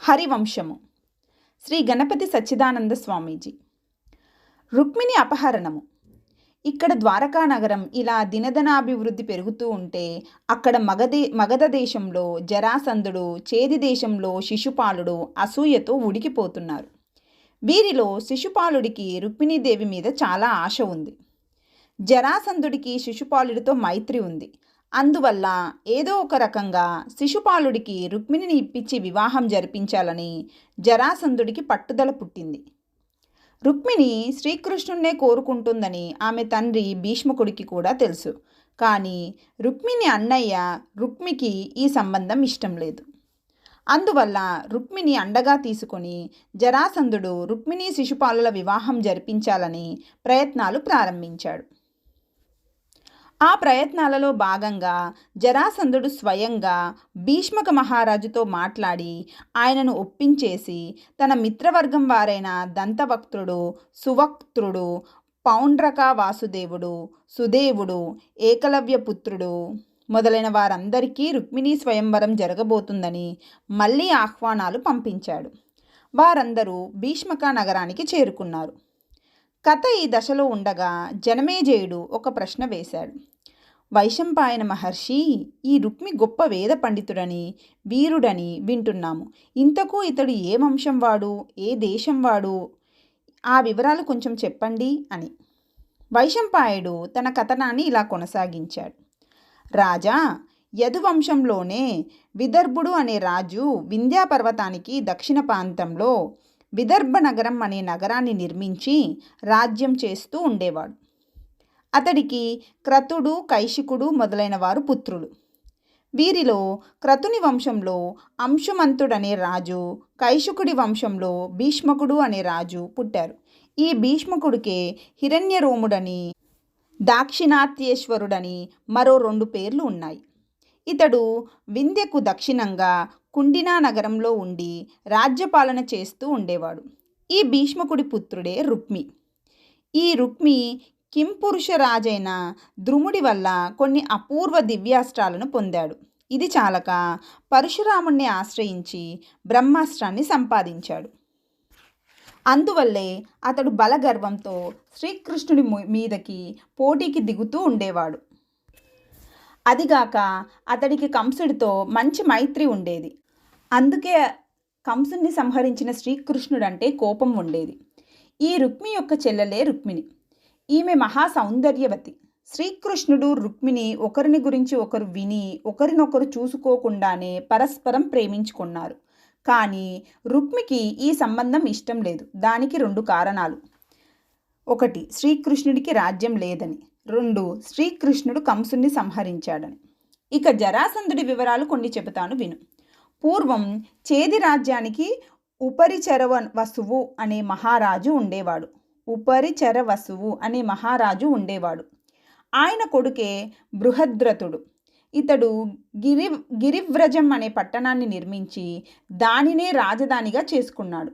హరివంశము. శ్రీ గణపతి సచ్చిదానంద స్వామీజీ. రుక్మిణి అపహరణము. ఇక్కడ ద్వారకా నగరం ఇలా దినదనాభివృద్ధి పెరుగుతూ ఉంటే అక్కడ మగధ దేశంలో జరాసంధుడు, చేది దేశంలో శిశుపాలుడు అసూయతో ఉడికిపోతున్నారు. వీరిలో శిశుపాలుడికి రుక్మిణీదేవి మీద చాలా ఆశ ఉంది. జరాసంధుడికి శిశుపాలుడితో మైత్రి ఉంది. అందువల్ల ఏదో ఒక రకంగా శిశుపాలుడికి రుక్మిణిని ఇప్పించి వివాహం జరిపించాలని జరాసంధుడికి పట్టుదల పుట్టింది. రుక్మిణి శ్రీకృష్ణున్నే కోరుకుంటుందని ఆమె తండ్రి భీష్మకుడికి కూడా తెలుసు. కానీ రుక్మిణి అన్నయ్య రుక్మికి ఈ సంబంధం ఇష్టం లేదు. అందువల్ల రుక్మిణి అండగా తీసుకొని జరాసంధుడు రుక్మిణి శిశుపాలుల వివాహం జరిపించాలని ప్రయత్నాలు ప్రారంభించాడు. ఆ ప్రయత్నాలలో భాగంగా జరాసంధుడు స్వయంగా భీష్మక మహారాజుతో మాట్లాడి ఆయనను ఒప్పించేసి తన మిత్రవర్గం వారైన దంతవక్త్రుడు, సువక్త్రుడు, పౌండ్రక వాసుదేవుడు, సుదేవుడు, ఏకలవ్యపుత్రుడు మొదలైన వారందరికీ రుక్మిణీ స్వయంవరం జరగబోతుందని మళ్ళీ ఆహ్వానాలు పంపించాడు. వారందరూ భీష్మక నగరానికి చేరుకున్నారు. కథ ఈ దశలో ఉండగా జనమేజయుడు ఒక ప్రశ్న వేశాడు. వైశంపాయన మహర్షి, ఈ రుక్మి గొప్ప వేద పండితుడని, వీరుడని వింటున్నాము. ఇంతకు ఇతడు ఏ వంశం వాడు, ఏ దేశం వాడు, ఆ వివరాలు కొంచెం చెప్పండి అని. వైశంపాయుడు తన కథనాన్ని ఇలా కొనసాగించాడు. రాజా, యదువంశంలోనే విదర్భుడు అనే రాజు వింధ్యాపర్వతానికి దక్షిణ ప్రాంతంలో విదర్భ నగరం అనే నగరాన్ని నిర్మించి రాజ్యం చేస్తూ ఉండేవాడు. అతడికి క్రతుడు, కైశికుడు మొదలైన వారు పుత్రులు. వీరిలో క్రతుని వంశంలో అంశుమంతుడనే రాజు, కైశికుడి వంశంలో భీష్మకుడు అనే రాజు పుట్టారు. ఈ భీష్మకుడికే హిరణ్యరోముడని, దాక్షిణాత్యేశ్వరుడని మరో 2 పేర్లు ఉన్నాయి. ఇతడు వింధ్యకు దక్షిణంగా కుండినా నగరంలో ఉండి రాజ్యపాలన చేస్తూ ఉండేవాడు. ఈ భీష్మకుడి పుత్రుడే రుక్మి. ఈ రుక్మి కింపురుష రాజైన ద్రుముడి వల్ల కొన్ని అపూర్వ దివ్యాస్త్రాలను పొందాడు. ఇది చాలక పరశురాముణ్ణి ఆశ్రయించి బ్రహ్మాస్త్రాన్ని సంపాదించాడు. అందువల్లే అతడు బలగర్వంతో శ్రీకృష్ణుడి మీదకి పోటీకి దిగుతూ ఉండేవాడు. అదిగాక అతడికి కంసుడితో మంచి మైత్రి ఉండేది. అందుకే కంసుని సంహరించిన శ్రీకృష్ణుడంటే కోపం ఉండేది. ఈ రుక్మి యొక్క చెల్లెలే రుక్మిణి. ఈమె మహా సౌందర్యవతి. శ్రీకృష్ణుడు, రుక్మిణి ఒకరిని గురించి ఒకరు విని ఒకరినొకరు చూసుకోకుండానే పరస్పరం ప్రేమించుకున్నారు. కానీ రుక్మికి ఈ సంబంధం ఇష్టం లేదు. దానికి 2 కారణాలు. 1, శ్రీకృష్ణుడికి రాజ్యం లేదని. 2, శ్రీకృష్ణుడు కంసుని సంహరించాడని. ఇక జరాసంధుడి వివరాలు కొన్ని చెబుతాను విను. పూర్వం చేది రాజ్యానికి ఉపరిచరవసువు అనే మహారాజు ఉండేవాడు. ఆయన కొడుకే బృహద్రథుడు. ఇతడు గిరివ్రజం అనే పట్టణాన్ని నిర్మించి దానినే రాజధానిగా చేసుకున్నాడు.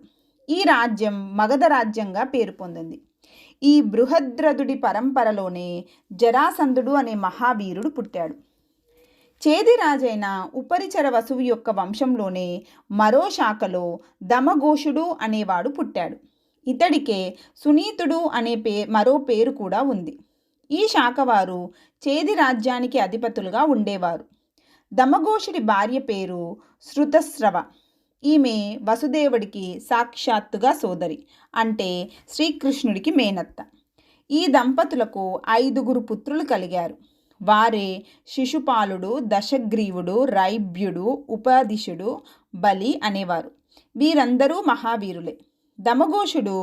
ఈ రాజ్యం మగధ రాజ్యంగా పేరు పొందింది. ఈ బృహద్రథుడి పరంపరలోనే జరాసంధుడు అనే మహావీరుడు పుట్టాడు. చేది రాజైన ఉపరిచర వసువు యొక్క వంశంలోనే మరో శాఖలో దమఘోషుడు అనేవాడు పుట్టాడు. ఇతడికే సునీతుడు అనే మరో పేరు కూడా ఉంది. ఈ శాఖ వారు చేది రాజ్యానికి అధిపతులుగా ఉండేవారు. దమఘోషుడి భార్య పేరు శృతస్రవ. ఈమె వసుదేవుడికి సాక్షాత్తుగా సోదరి, అంటే శ్రీకృష్ణుడికి మేనత్త. ఈ దంపతులకు 5 పుత్రులు కలిగారు. వారే శిశుపాలుడు, దశగ్రీవుడు, రైభ్యుడు, ఉపదిశుడు, బలి అనేవారు. వీరందరూ మహావీరులే. దమఘోషుడు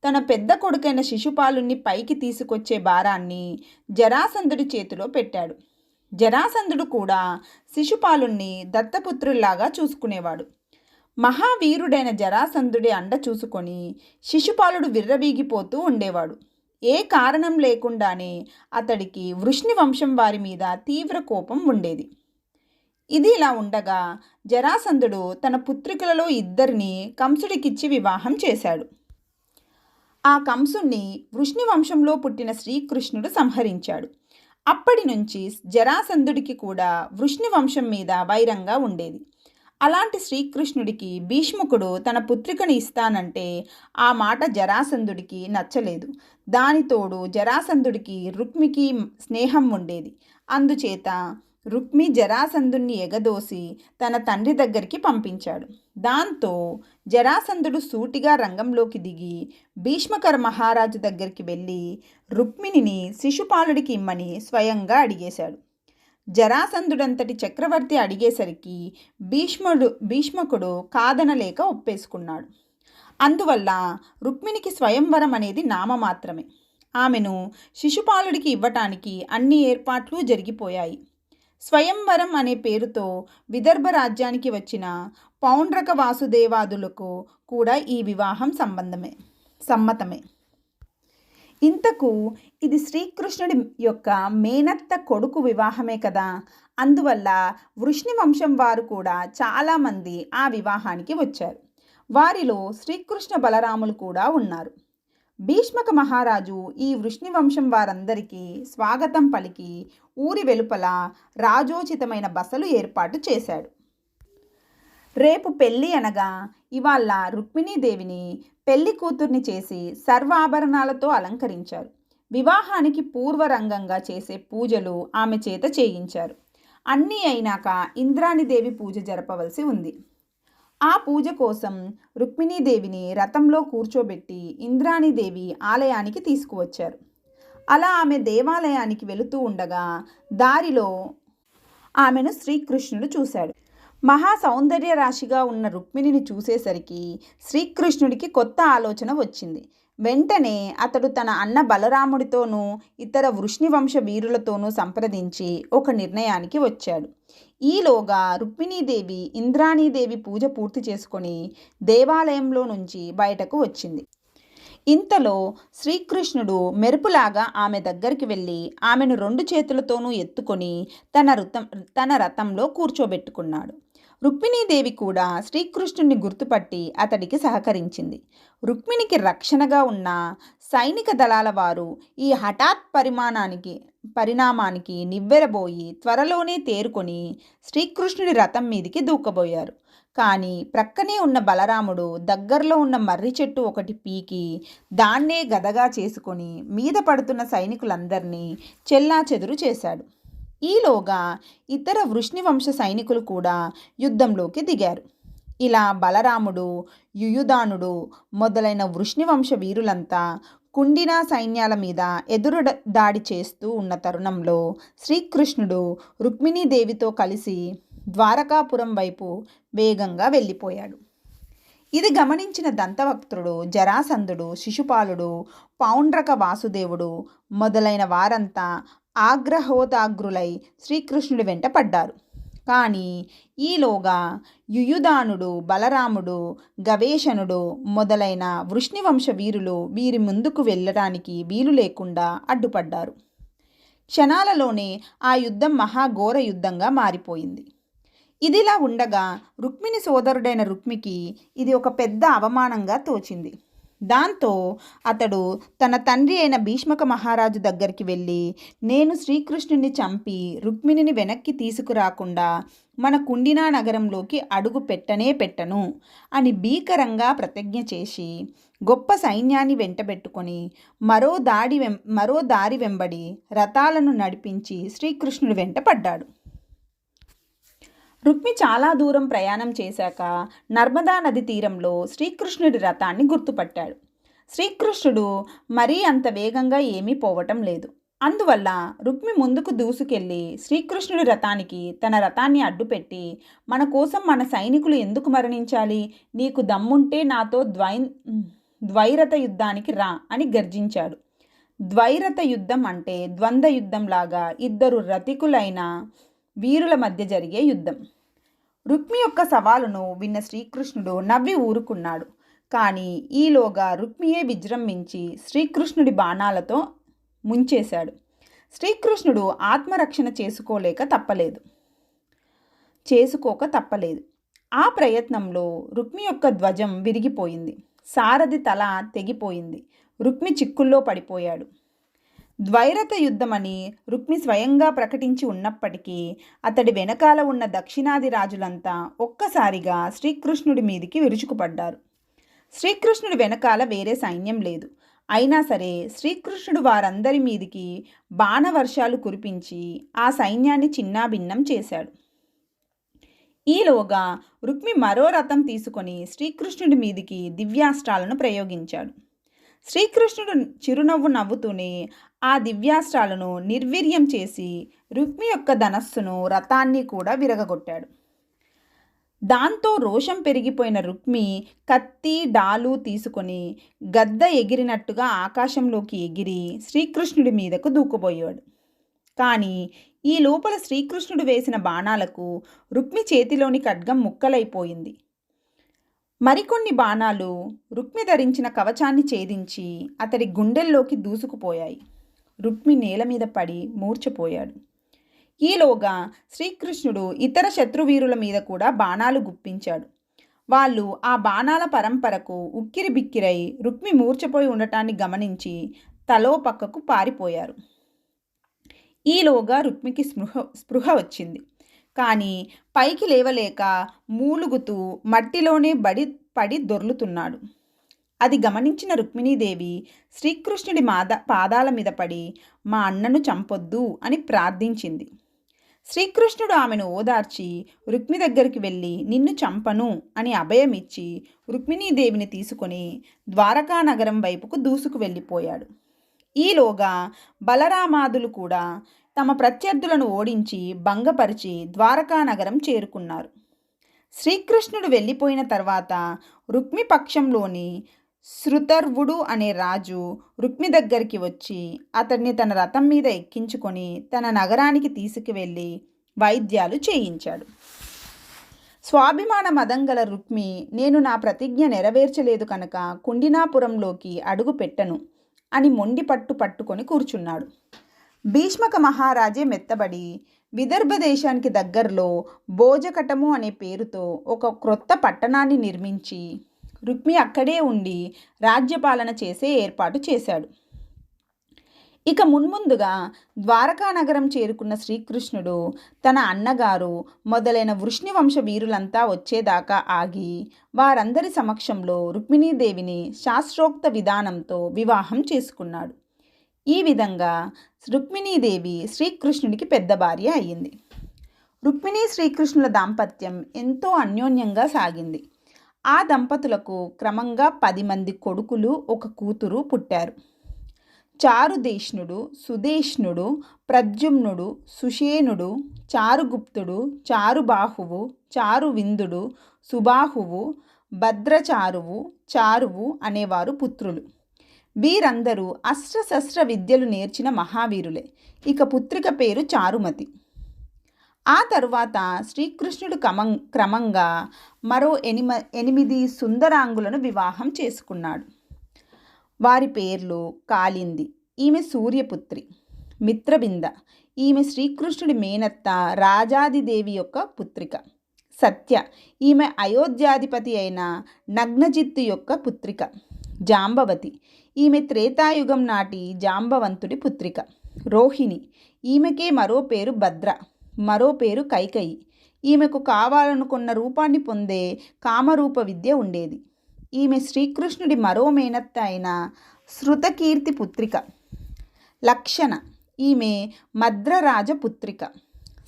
తన పెద్ద కొడుకైన శిశుపాలుని పైకి తీసుకొచ్చే భారాన్ని జరాసంధుడి చేతిలో పెట్టాడు. జరాసంధుడు కూడా శిశుపాలుని దత్తపుత్రుల్లాగా చూసుకునేవాడు. మహావీరుడైన జరాసంధుడి అండ చూసుకొని శిశుపాలుడు విర్రవీగిపోతూ ఉండేవాడు. ఏ కారణం లేకుండానే అతడికి వృష్ణి వంశం వారి మీద తీవ్ర కోపం ఉండేది. ఇది ఇలా ఉండగా జరాసంధుడు తన పుత్రికలలో 2 కంసుడికిచ్చి వివాహం చేశాడు. ఆ కంసుణ్ణి వృష్ణి వంశంలో పుట్టిన శ్రీకృష్ణుడు సంహరించాడు. అప్పటి నుంచి జరాసంధుడికి కూడా వృష్ణి వంశం మీద వైరంగా ఉండేది. అలాంటి శ్రీకృష్ణుడికి భీష్ముకుడు తన పుత్రికను ఇస్తానంటే ఆ మాట జరాసంధుడికి నచ్చలేదు. దానితోడు జరాసంధుడికి రుక్మికి స్నేహం ఉండేది. అందుచేత రుక్మి జరాసంధుణ్ణి ఎగదోసి తన తండ్రి దగ్గరికి పంపించాడు. దాంతో జరాసంధుడు సూటిగా రంగంలోకి దిగి భీష్మకర మహారాజు దగ్గరికి వెళ్ళి రుక్మిణిని శిశుపాలుడికి ఇమ్మని స్వయంగా అడిగేశాడు. జరాసంధుడంతటి చక్రవర్తి అడిగేసరికి భీష్మకుడు కాదనలేక ఒప్పేసుకున్నాడు. అందువల్ల రుక్మిణికి స్వయంవరం అనేది నామమాత్రమే. ఆమెను శిశుపాలుడికి ఇవ్వటానికి అన్ని ఏర్పాట్లు జరిగిపోయాయి. స్వయంవరం అనే పేరుతో విదర్భ రాజ్యానికి వచ్చిన పౌండ్రక వాసుదేవాదులకు కూడా ఈ వివాహం సమ్మతమే. ఇంతకు ఇది శ్రీకృష్ణుడి యొక్క మేనత్త కొడుకు వివాహమే కదా. అందువల్ల వృష్ణి వంశం వారు కూడా చాలామంది ఆ వివాహానికి వచ్చారు. వారిలో శ్రీకృష్ణ బలరాములు కూడా ఉన్నారు. భీష్మక మహారాజు ఈ వృష్ణి వంశం వారందరికీ స్వాగతం పలికి ఊరి వెలుపల రాజోచితమైన బసలు ఏర్పాటు చేశాడు. రేపు పెళ్ళి అనగా ఇవాళ రుక్మిణీదేవిని పెళ్లి కూతుర్ని చేసి సర్వాభరణాలతో అలంకరించారు. వివాహానికి పూర్వరంగంగా చేసే పూజలు ఆమె చేత చేయించారు. అన్నీ అయినాక ఇంద్రాణీదేవి పూజ జరపవలసి ఉంది. ఆ పూజ కోసం రుక్మిణీదేవిని రథంలో కూర్చోబెట్టి ఇంద్రాణీదేవి ఆలయానికి తీసుకువచ్చారు. అలా ఆమె దేవాలయానికి వెళుతూ ఉండగా దారిలో ఆమెను శ్రీకృష్ణుడు చూశాడు. మహా సౌందర్య రాశిగా ఉన్న రుక్మిణిని చూసేసరికి శ్రీకృష్ణుడికి కొత్త ఆలోచన వచ్చింది. వెంటనే అతడు తన అన్న బలరాముడితోనూ ఇతర వృష్ణివంశ వీరులతోనూ సంప్రదించి ఒక నిర్ణయానికి వచ్చాడు. ఈలోగా రుక్మిణీదేవి ఇంద్రాణీదేవి పూజ పూర్తి చేసుకొని దేవాలయంలో నుంచి బయటకు వచ్చింది. ఇంతలో శ్రీకృష్ణుడు మెరుపులాగా ఆమె దగ్గరికి వెళ్ళి ఆమెను 2 చేతులతోనూ ఎత్తుకొని తన రథంలో కూర్చోబెట్టుకున్నాడు. రుక్మిణీదేవి కూడా శ్రీకృష్ణుడిని గుర్తుపట్టి అతడికి సహకరించింది. రుక్మిణికి రక్షణగా ఉన్న సైనిక దళాల వారు ఈ హఠాత్ పరిణామానికి నివ్వెరబోయి త్వరలోనే తేరుకొని శ్రీకృష్ణుడి రథం మీదికి దూకబోయారు. కానీ ప్రక్కనే ఉన్న బలరాముడు దగ్గరలో ఉన్న మర్రి చెట్టు ఒకటి పీకి దాన్నే గదగా చేసుకొని మీద పడుతున్న సైనికులందరినీ చెల్లాచెదురు చేశాడు. ఈలోగా ఇతర వృష్ణివంశ సైనికులు కూడా యుద్ధంలోకి దిగారు. ఇలా బలరాముడు, యుయుధానుడు మొదలైన వృష్ణివంశ వీరులంతా కుండినా సైన్యాల మీద ఎదురు దాడి చేస్తూ ఉన్న తరుణంలో శ్రీకృష్ణుడు రుక్మిణీదేవితో కలిసి ద్వారకాపురం వైపు వేగంగా వెళ్ళిపోయాడు. ఇది గమనించిన దంతవక్త్రుడు, జరాసంధుడు, శిశుపాలుడు, పౌండ్రక వాసుదేవుడు మొదలైన వారంతా ఆగ్రహోతాగ్రులై శ్రీకృష్ణుడి వెంట పడ్డారు. కానీ ఈలోగా యుయుధానుడు, బలరాముడు, గవేషణుడు మొదలైన వృష్ణివంశ వీరులు వీరి ముందుకు వెళ్ళడానికి వీలు లేకుండా అడ్డుపడ్డారు. క్షణాలలోనే ఆ యుద్ధం మహాఘోర యుద్ధంగా మారిపోయింది. ఇదిలా ఉండగా రుక్మిణి సోదరుడైన రుక్మికి ఇది ఒక పెద్ద అవమానంగా తోచింది. దాంతో అతడు తన తండ్రి అయిన భీష్మక మహారాజు దగ్గరికి వెళ్ళి, నేను శ్రీకృష్ణుని చంపి రుక్మిణిని వెనక్కి తీసుకురాకుండా మన కుండినా నగరంలోకి అడుగు పెట్టను అని భీకరంగా ప్రతిజ్ఞ చేసి గొప్ప సైన్యాన్ని వెంటబెట్టుకొని మరో దారి వెంబడి రథాలను నడిపించి శ్రీకృష్ణుడి వెంట పడ్డాడు. రుక్మి చాలా దూరం ప్రయాణం చేశాక నర్మదా నది తీరంలో శ్రీకృష్ణుడి రథాన్ని గుర్తుపట్టాడు. శ్రీకృష్ణుడు మరీ అంత వేగంగా ఏమీ పోవటం లేదు. అందువల్ల రుక్మి ముందుకు దూసుకెళ్ళి శ్రీకృష్ణుడి రథానికి తన రథాన్ని అడ్డుపెట్టి, మన కోసం మన సైనికులు ఎందుకు మరణించాలి? నీకు దమ్ముంటే నాతో ద్వైరథ యుద్ధానికి రా అని గర్జించాడు. ద్వైరథ యుద్ధం అంటే ద్వంద్వ యుద్ధంలాగా ఇద్దరు రథికులైన వీరుల మధ్య జరిగే యుద్ధం. రుక్మి యొక్క సవాలును విన్న శ్రీకృష్ణుడు నవ్వి ఊరుకున్నాడు. కానీ ఈలోగా రుక్మియే విజృంభించి శ్రీకృష్ణుడి బాణాలతో ముంచేశాడు. శ్రీకృష్ణుడు ఆత్మరక్షణ చేసుకోక తప్పలేదు. ఆ ప్రయత్నంలో రుక్మి యొక్క ధ్వజం విరిగిపోయింది. సారథి తల తెగిపోయింది. రుక్మి చిక్కుల్లో పడిపోయాడు. ద్వైరథ యుద్ధమని రుక్మి స్వయంగా ప్రకటించి ఉన్నప్పటికీ అతడి వెనకాల ఉన్న దక్షిణాది రాజులంతా ఒక్కసారిగా శ్రీకృష్ణుడి మీదికి విరుచుకుపడ్డారు. శ్రీకృష్ణుడి వెనకాల వేరే సైన్యం లేదు. అయినా సరే శ్రీకృష్ణుడు వారందరి మీదికి బాణవర్షాలు కురిపించి ఆ సైన్యాన్ని చిన్నాభిన్నం చేశాడు. ఈలోగా రుక్మి మరో రథం తీసుకొని శ్రీకృష్ణుడి మీదికి దివ్యాస్త్రాలను ప్రయోగించాడు. శ్రీకృష్ణుడు చిరునవ్వు నవ్వుతూనే ఆ దివ్యాస్త్రాలను నిర్వీర్యం చేసి రుక్మి యొక్క ధనస్సును రథాన్ని కూడా విరగగొట్టాడు. దాంతో రోషం పెరిగిపోయిన రుక్మి కత్తి డాలు తీసుకొని గద్ద ఎగిరినట్టుగా ఆకాశంలోకి ఎగిరి శ్రీకృష్ణుడి మీదకు దూకుపోయాడు. కానీ ఈ లోపల శ్రీకృష్ణుడు వేసిన బాణాలకు రుక్మి చేతిలోని ఖడ్గం ముక్కలైపోయింది. మరికొన్ని బాణాలు రుక్మి ధరించిన కవచాన్ని ఛేదించి అతడి గుండెల్లోకి దూసుకుపోయాయి. రుక్మి నేల మీద పడి మూర్ఛపోయాడు. ఈలోగా శ్రీకృష్ణుడు ఇతర శత్రువీరుల మీద కూడా బాణాలు గుప్పించాడు. వాళ్ళు ఆ బాణాల పరంపరకు ఉక్కిరి బిక్కిరై రుక్మి మూర్ఛపోయి ఉండటాన్ని గమనించి తలో పక్కకు పారిపోయారు. ఈలోగా రుక్మికి స్పృహ వచ్చింది. కానీ పైకి లేవలేక మూలుగుతూ మట్టిలోనే పడి దొర్లుతున్నాడు. అది గమనించిన రుక్మిణీదేవి శ్రీకృష్ణుడి పాదాల మీద పడి మా అన్నను చంపొద్దు అని ప్రార్థించింది. శ్రీకృష్ణుడు ఆమెను ఓదార్చి రుక్మి దగ్గరికి వెళ్ళి నిన్ను చంపను అని అభయమిచ్చి రుక్మిణీదేవిని తీసుకొని ద్వారకా నగరం వైపుకు దూసుకు వెళ్ళిపోయాడు. ఈలోగా బలరామాదులు కూడా తమ ప్రత్యర్థులను ఓడించి భంగపరిచి ద్వారకా నగరం చేరుకున్నారు. శ్రీకృష్ణుడు వెళ్ళిపోయిన తర్వాత రుక్మి పక్షంలోని శృతర్వుడు అనే రాజు రుక్మి దగ్గరికి వచ్చి అతడిని తన రథం మీద ఎక్కించుకొని తన నగరానికి తీసుకువెళ్ళి వైద్యాలు చేయించాడు. స్వాభిమాన మదంగల రుక్మి నేను నా ప్రతిజ్ఞ నెరవేర్చలేదు కనుక కుండినాపురంలోకి అడుగు పెట్టను అని మొండి పట్టుకొని కూర్చున్నాడు. భీష్మక మహారాజే మెత్తబడి విదర్భ దేశానికి దగ్గరలో భోజకటము అనే పేరుతో ఒక క్రొత్త పట్టణాన్ని నిర్మించి రుక్మి అక్కడే ఉండి రాజ్యపాలన చేసే ఏర్పాటు చేశాడు. ఇక మున్ముందుగా ద్వారకా నగరం చేరుకున్న శ్రీకృష్ణుడు తన అన్నగారు మొదలైన వృష్ణివంశ వీరులంతా వచ్చేదాకా ఆగి వారందరి సమక్షంలో రుక్మిణీదేవిని శాస్త్రోక్త విధానంతో వివాహం చేసుకున్నాడు. ఈ విధంగా రుక్మిణీదేవి శ్రీకృష్ణుడికి పెద్ద భార్య అయ్యింది. రుక్మిణీ శ్రీకృష్ణుల దాంపత్యం ఎంతో అన్యోన్యంగా సాగింది. ఆ దంపతులకు క్రమంగా 10 మంది కొడుకులు, ఒక కూతురు పుట్టారు. చారుదేష్ణుడు, సుదేష్ణుడు, ప్రద్యుమ్నుడు, సుషేనుడు, చారుగుప్తుడు, చారుబాహువు, చారువిందుడు, సుబాహువు, భద్రచారువు, చారువు అనేవారు పుత్రులు. వీరందరూ అస్త్రశస్త్ర విద్యలు నేర్చిన మహావీరులే. ఇక పుత్రిక పేరు చారుమతి. ఆ తరువాత శ్రీకృష్ణుడు క్రమంగా మరో 8 సుందరాంగులను వివాహం చేసుకున్నాడు. వారి పేర్లు కాళింది, ఈమె సూర్యపుత్రి. మిత్రబింద, ఈమె శ్రీకృష్ణుడి మేనత్త రాజాదిదేవి యొక్క పుత్రిక. సత్య, ఈమె అయోధ్యాధిపతి అయిన నగ్నజిత్తు యొక్క పుత్రిక. జాంబవతి, ఈమె త్రేతాయుగం నాటి జాంబవంతుడి పుత్రిక. రోహిణి, ఈమెకే మరో పేరు భద్ర, మరో పేరు కైకయి. ఈమెకు కావాలనుకున్న రూపాన్ని పొందే కామరూప విద్య ఉండేది. ఈమె శ్రీకృష్ణుడి మరో మేనత్త అయిన శృతకీర్తి పుత్రిక. లక్షణ, ఈమె మద్రరాజ పుత్రిక.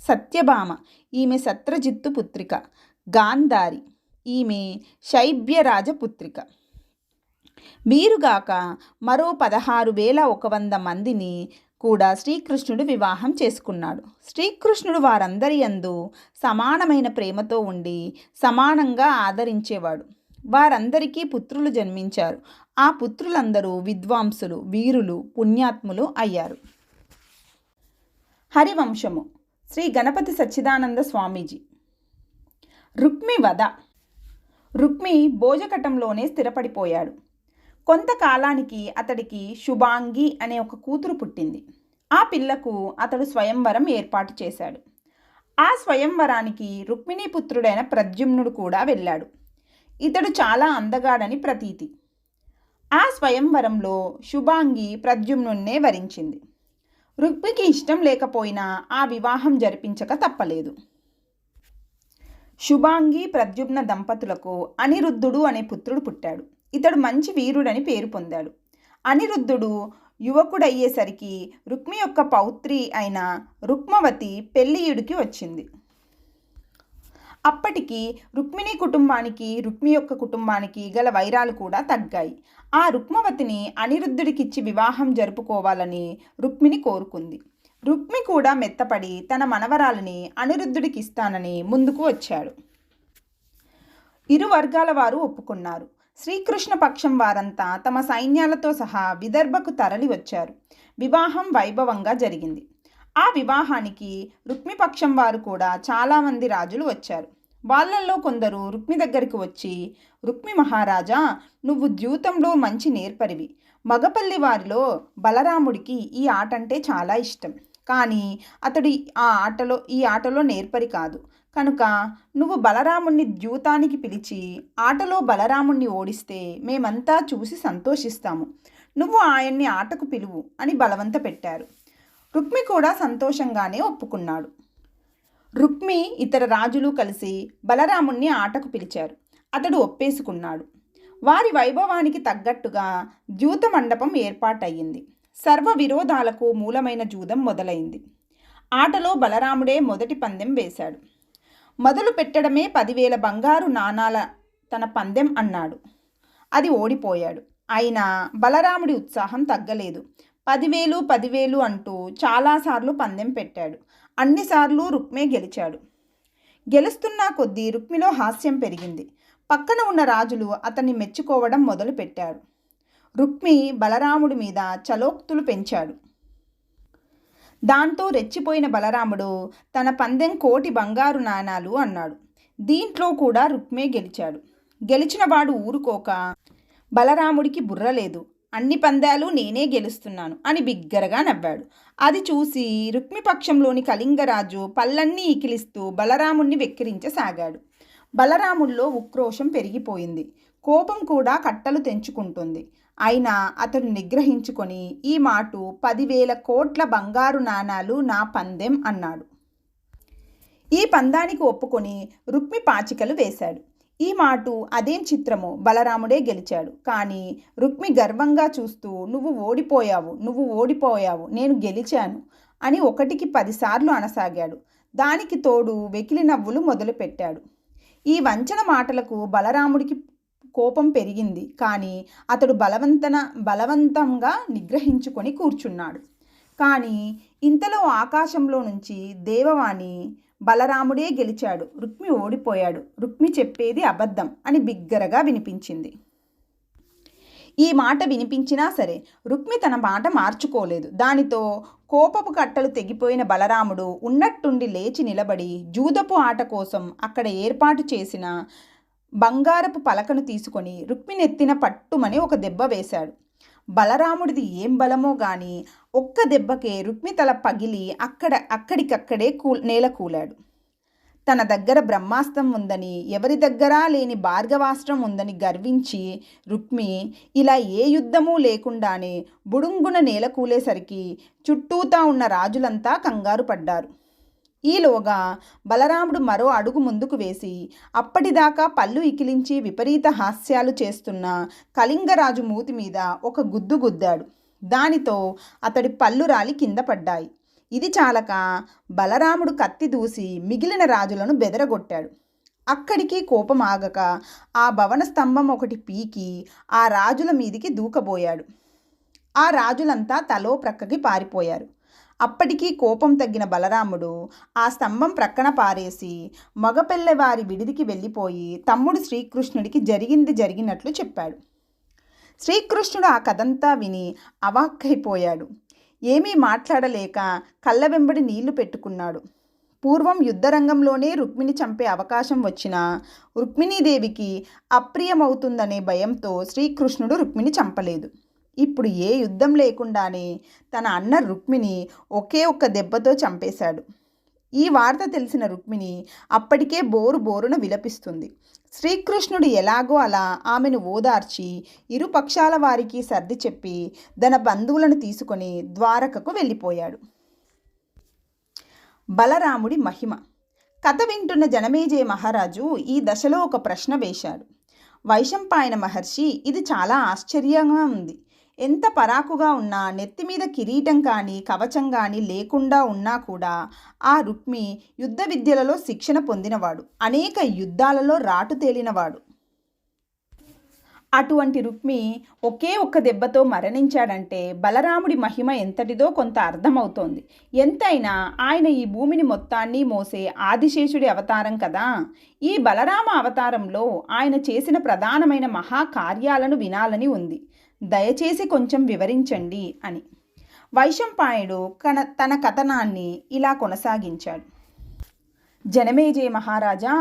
సత్యభామ, ఈమె సత్రజిత్తు పుత్రిక. గాంధారి, ఈమె శైబ్యరాజ పుత్రిక. వీరుగాక మరో 16,100 మందిని కూడా శ్రీకృష్ణుడు వివాహం చేసుకున్నాడు. శ్రీకృష్ణుడు వారందరి యందు సమానమైన ప్రేమతో ఉండి సమానంగా ఆదరించేవాడు. వారందరికీ పుత్రులు జన్మించారు. ఆ పుత్రులందరూ విద్వాంసులు, వీరులు, పుణ్యాత్ములు అయ్యారు. హరివంశము. శ్రీ గణపతి సచ్చిదానంద స్వామీజీ. రుక్మి వధ. రుక్మి భోజకటంలోనే స్థిరపడిపోయాడు. కొంతకాలానికి అతడికి శుభాంగి అనే ఒక కూతురు పుట్టింది. ఆ పిల్లకు అతడు స్వయంవరం ఏర్పాటు చేశాడు. ఆ స్వయంవరానికి రుక్మిణీపుత్రుడైన ప్రద్యుమ్నుడు కూడా వెళ్ళాడు. ఇతడు చాలా అందగాడని ప్రతీతి. ఆ స్వయంవరంలో శుభాంగి ప్రద్యుమ్నున్నే వరించింది. రుక్మికి ఇష్టం లేకపోయినా ఆ వివాహం జరిపించక తప్పలేదు. శుభాంగి ప్రద్యుమ్న దంపతులకు అనిరుద్ధుడు అనే పుత్రుడు పుట్టాడు. ఇతడు మంచి వీరుడని పేరు పొందాడు. అనిరుద్ధుడు యువకుడయ్యేసరికి రుక్మి యొక్క పౌత్రి అయిన రుక్మవతి పెళ్ళియుడికి వచ్చింది. అప్పటికి రుక్మిణి కుటుంబానికి రుక్మి యొక్క కుటుంబానికి గల వైరాలు కూడా తగ్గాయి. ఆ రుక్మవతిని అనిరుద్ధుడికిచ్చి వివాహం జరుపుకోవాలని రుక్మిణి కోరుకుంది. రుక్మి కూడా మెత్తపడి తన మనవరాలని అనిరుద్ధుడికి ఇస్తానని ముందుకు వచ్చాడు. ఇరు వర్గాల వారు ఒప్పుకున్నారు. శ్రీకృష్ణ పక్షం వారంతా తమ సైన్యాలతో సహా విదర్భకు తరలి వచ్చారు. వివాహం వైభవంగా జరిగింది. ఆ వివాహానికి రుక్మి పక్షం వారు కూడా చాలామంది రాజులు వచ్చారు. వాళ్ళల్లో కొందరు రుక్మి దగ్గరికి వచ్చి, రుక్మి మహారాజా, నువ్వు ద్యూతంలో మంచి నేర్పరివి. మగపల్లి వారిలో బలరాముడికి ఈ ఆట అంటే చాలా ఇష్టం. కానీ అతడు ఈ ఆటలో నేర్పరి కాదు. కనుక నువ్వు బలరాముణ్ణి ద్యూతానికి పిలిచి ఆటలో బలరాముణ్ణి ఓడిస్తే మేమంతా చూసి సంతోషిస్తాము. నువ్వు ఆయన్ని ఆటకు పిలువు అని బలవంత పెట్టారు. రుక్మి కూడా సంతోషంగానే ఒప్పుకున్నాడు. రుక్మి ఇతర రాజులు కలిసి బలరాముణ్ణి ఆటకు పిలిచారు. అతడు ఒప్పేసుకున్నాడు. వారి వైభవానికి తగ్గట్టుగా జూత మండపం ఏర్పాటయ్యింది. సర్వ విరోధాలకు మూలమైన జూదం మొదలైంది. ఆటలో బలరాముడే మొదటి పందెం వేశాడు. మొదలు పెట్టడమే 10,000 బంగారు నాణాల తన పందెం అన్నాడు. అది ఓడిపోయాడు. అయినా బలరాముడి ఉత్సాహం తగ్గలేదు. 10,000 10,000 అంటూ చాలాసార్లు పందెం పెట్టాడు. అన్నిసార్లు రుక్మే గెలిచాడు. గెలుస్తున్న కొద్దీ రుక్మిలో హాస్యం పెరిగింది. పక్కన ఉన్న రాజులు అతన్ని మెచ్చుకోవడం మొదలుపెట్టాడు. రుక్మి బలరాముడి మీద చలోక్తులు పెంచాడు. దాంతో రెచ్చిపోయిన బలరాముడు తన పందెం 1,000,000 బంగారు నాణాలు అన్నాడు. దీంట్లో కూడా రుక్మే గెలిచాడు. గెలిచిన వాడు ఊరుకోక, బలరాముడికి బుర్ర లేదు, అన్ని పందాలు నేనే గెలుస్తున్నాను అని బిగ్గరగా నవ్వాడు. అది చూసి రుక్మి పక్షంలోని కళింగరాజు పళ్ళన్నీ ఈకిలిస్తూ బలరాముణ్ణి వెక్కిరించసాగాడు. బలరాముడిలో ఉక్రోషం పెరిగిపోయింది. కోపం కూడా కట్టలు తెంచుకుంటుంది. అయినా అతడు నిగ్రహించుకొని ఈ మాటు 10,000 కోట్ల బంగారు నాణాలు నా పందెం అన్నాడు. ఈ పందానికి ఒప్పుకొని రుక్మి పాచికలు వేశాడు. ఈ మాటు అదేం చిత్రమో బలరాముడే గెలిచాడు. కానీ రుక్మి గర్వంగా చూస్తూ నువ్వు ఓడిపోయావు, నేను గెలిచాను అని 1కి 10 సార్లు అనసాగాడు. దానికి తోడు వెకిలి నవ్వులు మొదలుపెట్టాడు. ఈ వంచన మాటలకు బలరాముడికి కోపం పెరిగింది. కానీ అతడు బలవంతంగా నిగ్రహించుకొని కూర్చున్నాడు. కానీ ఇంతలో ఆకాశంలో నుంచి దేవవాణి, బలరాముడే గెలిచాడు, రుక్మి ఓడిపోయాడు, రుక్మి చెప్పేది అబద్ధం అని బిగ్గరగా వినిపించింది. ఈ మాట వినిపించినా సరే రుక్మి తన మాట మార్చుకోలేదు. దానితో కోపపు కట్టలు తెగిపోయిన బలరాముడు ఉన్నట్టుండి లేచి నిలబడి జూదపు ఆట కోసం అక్కడ ఏర్పాటు చేసిన బంగారపు పలకను తీసుకొని రుక్మి నెత్తిన పట్టుమని ఒక దెబ్బ వేశాడు. బలరాముడిది ఏం బలమో గాని ఒక్క దెబ్బకే రుక్మి తల పగిలి అక్కడికక్కడే నేల కూలాడు. తన దగ్గర బ్రహ్మాస్త్రం ఉందని, ఎవరి దగ్గరా లేని భార్గవాస్త్రం ఉందని గర్వించి రుక్మి ఇలా ఏ యుద్ధమూ లేకుండానే బుడుంగున నేల కూలేసరికి చుట్టూతా ఉన్న రాజులంతా కంగారు పడ్డారు. ఈలోగా బలరాముడు మరో అడుగు ముందుకు వేసి అప్పటిదాకా పళ్ళు ఇకిలించి విపరీత హాస్యాలు చేస్తున్న కళింగరాజు మూతి మీద ఒక గుద్దు గుద్దాడు. దానితో అతడి పళ్ళు రాలి కింద పడ్డాయి. ఇది చాలక బలరాముడు కత్తి దూసి మిగిలిన రాజులను బెదరగొట్టాడు. అక్కడికి కోపం ఆగక ఆ భవన స్తంభం ఒకటి పీకి ఆ రాజుల మీదికి దూకబోయాడు. ఆ రాజులంతా తలో ప్రక్కకి పారిపోయారు. అప్పటికీ కోపం తగ్గిన బలరాముడు ఆ స్తంభం ప్రక్కన పారేసి మగపెల్లెవారి విడిదికి వెళ్ళిపోయి తమ్ముడు శ్రీకృష్ణుడికి జరిగినట్లు చెప్పాడు. శ్రీకృష్ణుడు ఆ కథంతా విని అవాక్కైపోయాడు. ఏమీ మాట్లాడలేక కళ్ళ వెంబడి నీళ్లు పెట్టుకున్నాడు. పూర్వం యుద్ధరంగంలోనే రుక్మిణి చంపే అవకాశం వచ్చినా రుక్మిణీదేవికి అప్రియమవుతుందనే భయంతో శ్రీకృష్ణుడు రుక్మిణి చంపలేదు. ఇప్పుడు ఏ యుద్ధం లేకుండానే తన అన్న రుక్మిణి ఒకే ఒక్క దెబ్బతో చంపేశాడు. ఈ వార్త తెలిసిన రుక్మిణి అప్పటికే బోరున విలపిస్తుంది. శ్రీకృష్ణుడు ఎలాగో అలా ఆమెను ఓదార్చి ఇరు పక్షాల వారికి సర్ది చెప్పి తన బంధువులను తీసుకొని ద్వారకకు వెళ్ళిపోయాడు. బలరాముడి మహిమ. కథ వింటున్న జనమేజయ మహారాజు ఈ దశలో ఒక ప్రశ్న వేశాడు. వైశంపాయన మహర్షి, ఇది చాలా ఆశ్చర్యంగా ఉంది. ఎంత పరాకుగా ఉన్నా, నెత్తిమీద కిరీటం కానీ కవచం కానీ లేకుండా ఉన్నా కూడా ఆ రుక్మి యుద్ధ విద్యలలో శిక్షణ పొందినవాడు, అనేక యుద్ధాలలో రాటు తేలినవాడు. అటువంటి రుక్మి ఒకే ఒక్క దెబ్బతో మరణించాడంటే బలరాముడి మహిమ ఎంతటిదో కొంత అర్థమవుతోంది. ఎంతైనా ఆయన ఈ భూమిని మొత్తాన్ని మోసే ఆదిశేషుడి అవతారం కదా. ఈ బలరామ అవతారంలో ఆయన చేసిన ప్రధానమైన మహాకార్యాలను వినాలని ఉంది. దయచేసి కొంచెం వివరించండి అని వైశంపాయనుడు తన కథనాన్ని ఇలా కొనసాగించాడు. జనమేజయ మహారాజా,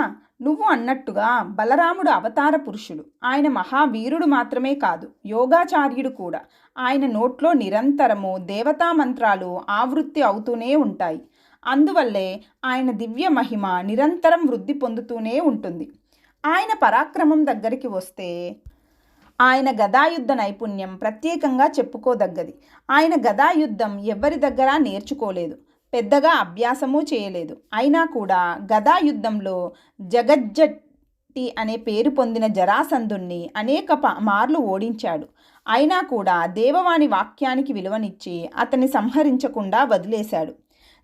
నువ్వు అన్నట్టుగా బలరాముడు అవతార పురుషుడు. ఆయన మహావీరుడు మాత్రమే కాదు, యోగాచార్యుడు కూడా. ఆయన నోట్లో నిరంతరము దేవతా మంత్రాలు ఆవృత్తి అవుతూనే ఉంటాయి. అందువల్లే ఆయన దివ్య మహిమ నిరంతరం వృద్ధి పొందుతూనే ఉంటుంది. ఆయన పరాక్రమం దగ్గరికి వస్తే ఆయన గదాయుద్ధ నైపుణ్యం ప్రత్యేకంగా చెప్పుకోదగ్గది. ఆయన గదాయుద్ధం ఎవ్వరి దగ్గర నేర్చుకోలేదు, పెద్దగా అభ్యాసమూ చేయలేదు. అయినా కూడా గదాయుద్ధంలో జగజ్జట్టి అనే పేరు పొందిన జరాసంధుణ్ణి అనేక మార్లు ఓడించాడు. అయినా కూడా దేవవాణి వాక్యానికి విలువనిచ్చి అతన్ని సంహరించకుండా వదిలేశాడు.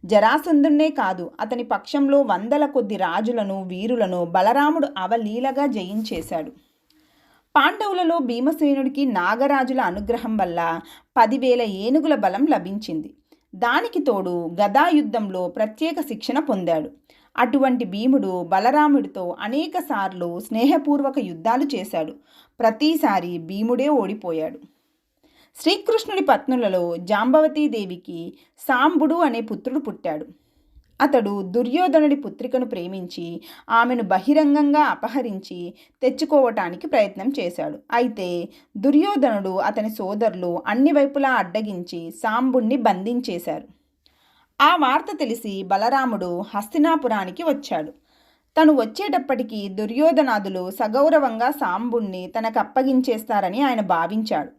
జరాసంధున్నే కాదు, అతని పక్షంలో వందల కొద్ది రాజులను, వీరులను బలరాముడు అవలీలగా జయించేశాడు. పాండవులలో భీమసేనుడికి నాగరాజుల అనుగ్రహం వల్ల 10,000 ఏనుగుల బలం లభించింది. దానికి తోడు గదాయుద్ధంలో ప్రత్యేక శిక్షణ పొందాడు. అటువంటి భీముడు బలరాముడితో అనేక సార్లు స్నేహపూర్వక యుద్ధాలు చేశాడు. ప్రతిసారి భీముడే ఓడిపోయాడు. శ్రీకృష్ణుడి పత్నులలో జాంబవతీదేవికి సాంబుడు అనే పుత్రుడు పుట్టాడు. అతడు దుర్యోధనుడి పుత్రికను ప్రేమించి ఆమెను బహిరంగంగా అపహరించి తెచ్చుకోవటానికి ప్రయత్నం చేశాడు. అయితే దుర్యోధనుడు అతని సోదరులు అన్ని వైపులా అడ్డగించి సాంబుణ్ణి బంధించేశారు. ఆ వార్త తెలిసి బలరాముడు హస్తినాపురానికి వచ్చాడు. తను వచ్చేటప్పటికి దుర్యోధనాదులు సగౌరవంగా సాంబుణ్ణి తనకు అప్పగించేస్తారని ఆయన భావించాడు.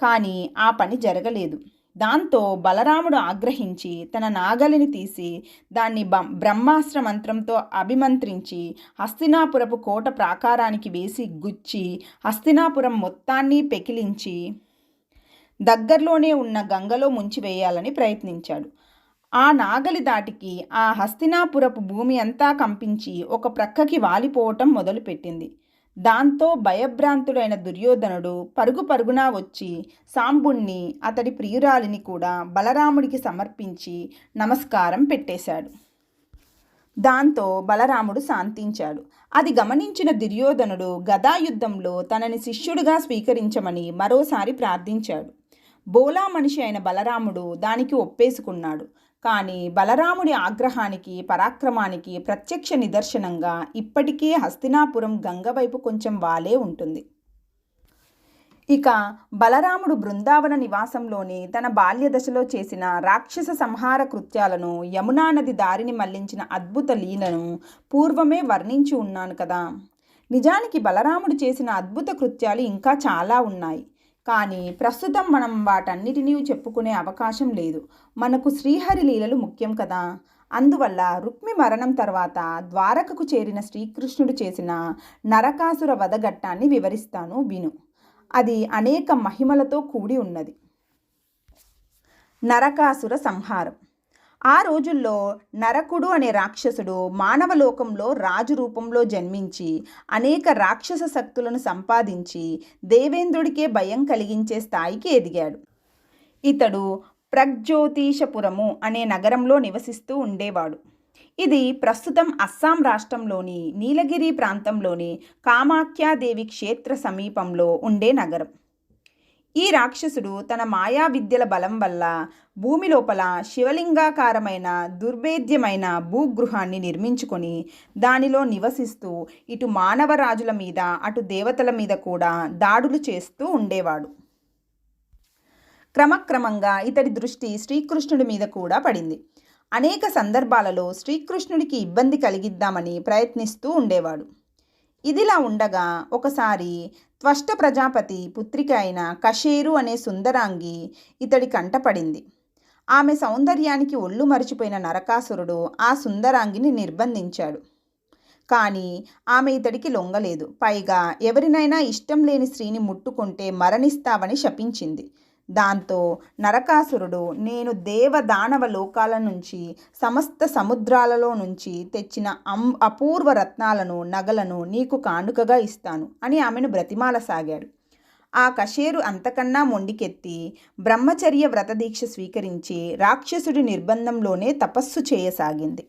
కానీ ఆ పని జరగలేదు. దాంతో బలరాముడు ఆగ్రహించి తన నాగలిని తీసి దాన్ని బ్రహ్మాస్త్ర మంత్రంతో అభిమంత్రించి హస్తినాపురపు కోట ప్రాకారానికి వేసి గుచ్చి హస్తినాపురం మొత్తాన్ని పెకిలించి దగ్గరలోనే ఉన్న గంగలో ముంచివేయాలని ప్రయత్నించాడు. ఆ నాగలి దాటికి ఆ హస్తినాపురపు భూమి అంతా కంపించి ఒక ప్రక్కకి వాలిపోవటం మొదలుపెట్టింది. దాంతో భయభ్రాంతుడైన దుర్యోధనుడు పరుగు పరుగునా వచ్చి సాంబుణ్ణి, అతడి ప్రియురాలిని కూడా బలరాముడికి సమర్పించి నమస్కారం పెట్టేశాడు. దాంతో బలరాముడు శాంతించాడు. అది గమనించిన దుర్యోధనుడు గదాయుద్ధంలో తనని శిష్యుడిగా స్వీకరించమని మరోసారి ప్రార్థించాడు. బోలా మనిషి అయిన బలరాముడు దానికి ఒప్పేసుకున్నాడు. కానీ బలరాముడి ఆగ్రహానికి, పరాక్రమానికి ప్రత్యక్ష నిదర్శనంగా ఇప్పటికీ హస్తినాపురం గంగ వైపు కొంచెం వాలే ఉంటుంది. ఇక బలరాముడు బృందావన నివాసంలోని తన బాల్య దశలో చేసిన రాక్షస సంహార కృత్యాలను, యమునా నది దారిని మళ్లించిన అద్భుత లీలను పూర్వమే వర్ణించి ఉన్నాను కదా. నిజానికి బలరాముడు చేసిన అద్భుత కృత్యాలు ఇంకా చాలా ఉన్నాయి. కానీ ప్రస్తుతం మనం వాటన్నిటినీ చెప్పుకునే అవకాశం లేదు. మనకు శ్రీహరి లీలలు ముఖ్యం కదా. అందువల్ల రుక్మి మరణం తర్వాత ద్వారకకు చేరిన శ్రీకృష్ణుడు చేసిన నరకాసుర వధఘట్టాన్ని వివరిస్తాను, విను. అది అనేక మహిమలతో కూడి ఉన్నది. నరకాసుర సంహారం. ఆ రోజుల్లో నరకుడు అనే రాక్షసుడు మానవలోకంలో రాజు రూపంలో జన్మించి అనేక రాక్షస శక్తులను సంపాదించి దేవేంద్రుడికే భయం కలిగించే స్థాయికి ఎదిగాడు. ఇతడు ప్రగ్జ్యోతిషపురము అనే నగరంలో నివసిస్తూ ఉండేవాడు. ఇది ప్రస్తుతం అస్సాం రాష్ట్రంలోని నీలగిరి ప్రాంతంలోని కామాఖ్యాదేవి క్షేత్ర సమీపంలో ఉండే నగరం. ఈ రాక్షసుడు తన మాయా విద్యల బలం వల్ల భూమి లోపల శివలింగాకారమైన దుర్భేద్యమైన భూగృహాన్ని నిర్మించుకొని దానిలో నివసిస్తూ ఇటు మానవరాజుల మీద అటు దేవతల మీద కూడా దాడులు చేస్తూ ఉండేవాడు. క్రమక్రమంగా ఇతడి దృష్టి శ్రీకృష్ణుడి మీద కూడా పడింది. అనేక సందర్భాలలో శ్రీకృష్ణుడికి ఇబ్బంది కలిగిద్దామని ప్రయత్నిస్తూ ఉండేవాడు. ఇదిలా ఉండగా ఒకసారి త్వష్ట ప్రజాపతి పుత్రిక అయిన కషేరు అనే సుందరాంగి ఇతడి కంటపడింది. ఆమె సౌందర్యానికి ఒళ్ళు మరిచిపోయిన నరకాసురుడు ఆ సుందరాంగిని నిర్బంధించాడు. కానీ ఆమె ఇతడికి లొంగలేదు. పైగా ఎవరినైనా ఇష్టం లేని స్త్రీని ముట్టుకుంటే మరణిస్తావని శపించింది. దాంతో నరకాసురుడు, నేను దేవదానవ లోకాల నుంచి, సమస్త సముద్రాలలో నుంచి తెచ్చిన అపూర్వ రత్నాలను, నగలను నీకు కానుకగా ఇస్తాను అని ఆమెను బ్రతిమాలసాగాడు. ఆ కషేరు అంతకన్నా మొండికెత్తి బ్రహ్మచర్య వ్రతదీక్ష స్వీకరించి రాక్షసుడి నిర్బంధంలోనే తపస్సు చేయసాగింది.